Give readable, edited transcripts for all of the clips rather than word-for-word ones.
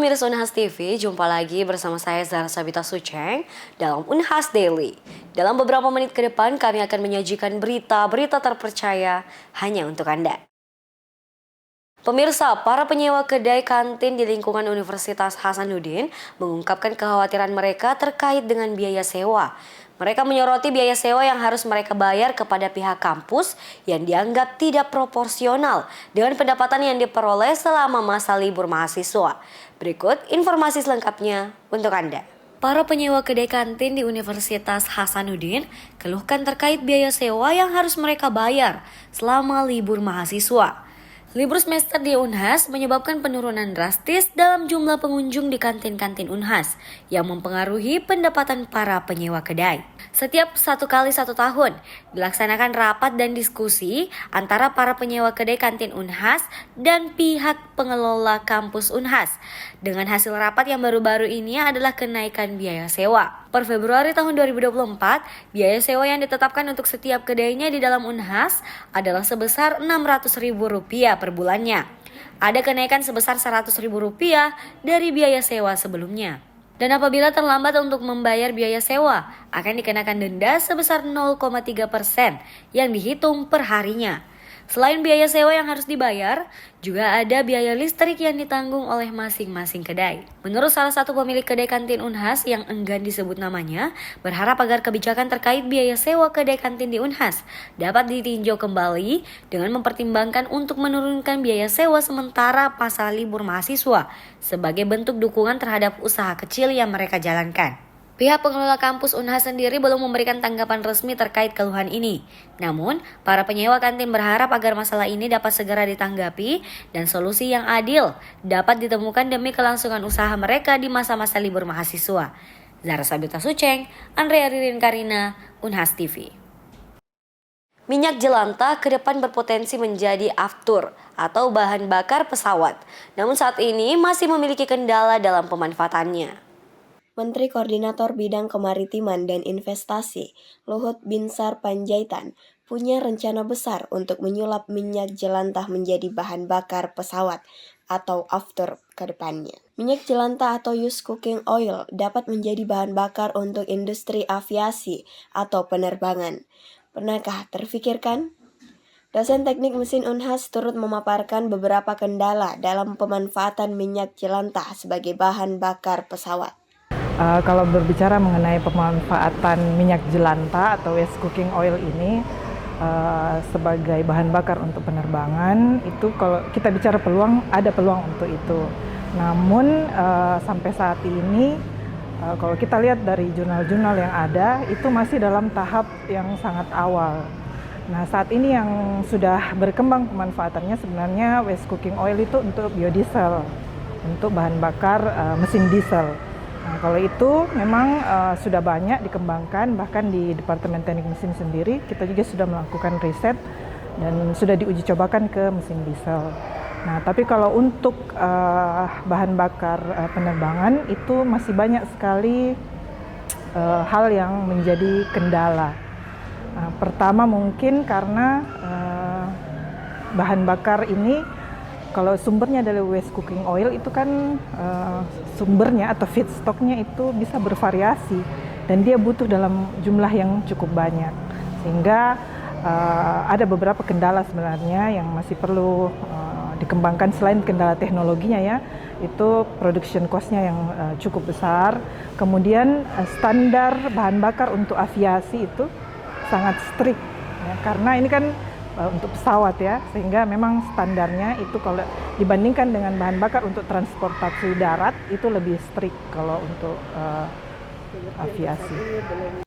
pemirsa Unhas TV, jumpa lagi bersama saya Zahra Sabita Suceng dalam Unhas Daily. Dalam beberapa menit ke depan kami akan menyajikan berita-berita terpercaya hanya untuk Anda. Pemirsa, para penyewa kedai kantin di lingkungan Universitas Hasanuddin mengungkapkan kekhawatiran mereka terkait dengan biaya sewa. Mereka menyoroti biaya sewa yang harus mereka bayar kepada pihak kampus yang dianggap tidak proporsional dengan pendapatan yang diperoleh selama masa libur mahasiswa. Berikut informasi selengkapnya untuk Anda. Para penyewa kedai kantin di Universitas Hasanuddin keluhkan terkait biaya sewa yang harus mereka bayar selama libur mahasiswa. Libur semester di Unhas menyebabkan penurunan drastis dalam jumlah pengunjung di kantin-kantin Unhas yang mempengaruhi pendapatan para penyewa kedai. Setiap 1 kali 1 tahun dilaksanakan rapat dan diskusi antara para penyewa kedai kantin Unhas dan pihak pengelola kampus Unhas. Dengan hasil rapat yang baru-baru ini adalah kenaikan biaya sewa. Per Februari tahun 2024, biaya sewa yang ditetapkan untuk setiap kedainya di dalam Unhas adalah sebesar Rp600.000 per bulannya. Ada kenaikan sebesar Rp100.000 dari biaya sewa sebelumnya. Dan apabila terlambat untuk membayar biaya sewa, akan dikenakan denda sebesar 0,3% yang dihitung per harinya. Selain biaya sewa yang harus dibayar, juga ada biaya listrik yang ditanggung oleh masing-masing kedai. Menurut salah satu pemilik kedai kantin Unhas yang enggan disebut namanya, berharap agar kebijakan terkait biaya sewa kedai kantin di Unhas dapat ditinjau kembali dengan mempertimbangkan untuk menurunkan biaya sewa sementara pasca libur mahasiswa sebagai bentuk dukungan terhadap usaha kecil yang mereka jalankan. Pihak pengelola kampus Unhas sendiri belum memberikan tanggapan resmi terkait keluhan ini. Namun, para penyewa kantin berharap agar masalah ini dapat segera ditanggapi dan solusi yang adil dapat ditemukan demi kelangsungan usaha mereka di masa-masa libur mahasiswa. Zahra Sabita Suceng, Andrea Ririn Karina, Unhas TV. Minyak jelantah ke depan berpotensi menjadi aftur atau bahan bakar pesawat. Namun saat ini masih memiliki kendala dalam pemanfaatannya. Menteri Koordinator Bidang Kemaritiman dan Investasi, Luhut Binsar Panjaitan, punya rencana besar untuk menyulap minyak jelantah menjadi bahan bakar pesawat atau aftur ke depannya. Minyak jelantah atau used cooking oil dapat menjadi bahan bakar untuk industri aviasi atau penerbangan. Pernahkah terfikirkan? Dosen Teknik Mesin Unhas turut memaparkan beberapa kendala dalam pemanfaatan minyak jelantah sebagai bahan bakar pesawat. Kalau berbicara mengenai pemanfaatan minyak jelantah atau waste cooking oil ini sebagai bahan bakar untuk penerbangan, itu kalau kita bicara peluang, ada peluang untuk itu. Namun sampai saat ini kalau kita lihat dari jurnal-jurnal yang ada, itu masih dalam tahap yang sangat awal. Nah, saat ini yang sudah berkembang pemanfaatannya sebenarnya waste cooking oil itu untuk biodiesel, untuk bahan bakar mesin diesel. Nah, kalau itu memang sudah banyak dikembangkan, bahkan di Departemen Teknik Mesin sendiri kita juga sudah melakukan riset dan sudah diuji cobakan ke mesin diesel. Nah, tapi kalau untuk bahan bakar penerbangan itu masih banyak sekali hal yang menjadi kendala. Pertama mungkin karena bahan bakar ini kalau sumbernya dari waste cooking oil itu kan sumbernya atau feedstocknya itu bisa bervariasi dan dia butuh dalam jumlah yang cukup banyak, sehingga ada beberapa kendala sebenarnya yang masih perlu dikembangkan selain kendala teknologinya ya, itu production cost-nya yang cukup besar. Kemudian standar bahan bakar untuk aviasi itu sangat strict ya, karena ini kan untuk pesawat ya, sehingga memang standarnya itu kalau dibandingkan dengan bahan bakar untuk transportasi darat itu lebih strict kalau untuk aviasi.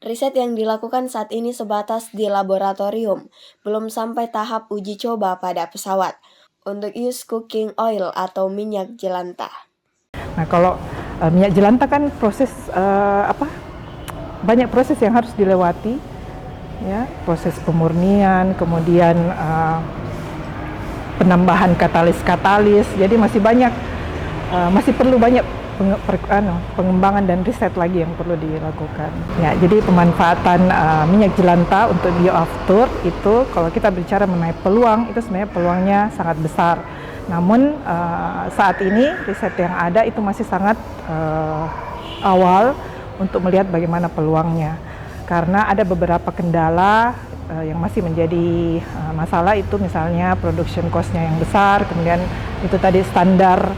Riset yang dilakukan saat ini sebatas di laboratorium, belum sampai tahap uji coba pada pesawat untuk used cooking oil atau minyak jelantah. Nah, kalau minyak jelantah kan proses banyak proses yang harus dilewati. Ya, proses pemurnian, kemudian penambahan katalis, jadi masih perlu banyak pengembangan dan riset lagi yang perlu dilakukan. Ya, jadi pemanfaatan minyak jelantah untuk bioaftur itu kalau kita bicara mengenai peluang itu sebenarnya peluangnya sangat besar. Namun saat ini riset yang ada itu masih sangat awal untuk melihat bagaimana peluangnya. Karena ada beberapa kendala yang masih menjadi masalah, itu misalnya production cost-nya yang besar, kemudian itu tadi standar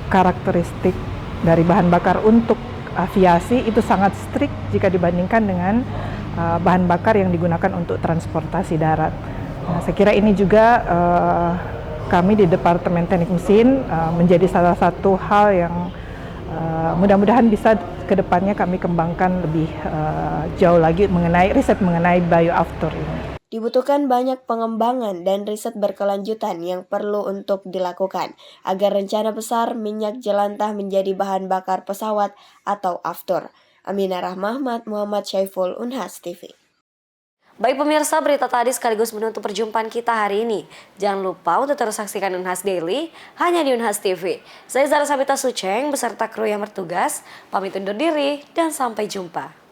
karakteristik dari bahan bakar untuk aviasi itu sangat strict jika dibandingkan dengan bahan bakar yang digunakan untuk transportasi darat. Nah, saya kira ini juga kami di Departemen Teknik Mesin menjadi salah satu hal yang mudah-mudahan bisa kedepannya kami kembangkan lebih jauh lagi mengenai riset mengenai bioafter ini. Dibutuhkan banyak pengembangan dan riset berkelanjutan yang perlu untuk dilakukan agar rencana besar minyak jelantah menjadi bahan bakar pesawat atau aftur. Aminah Rahmahmat, Muhammad Syaiful, Unhas TV. Baik pemirsa, berita tadi sekaligus menutup perjumpaan kita hari ini. Jangan lupa untuk terus saksikan Unhas Daily hanya di Unhas TV. Saya Zara Sabita Suceng beserta kru yang bertugas, pamit undur diri dan sampai jumpa.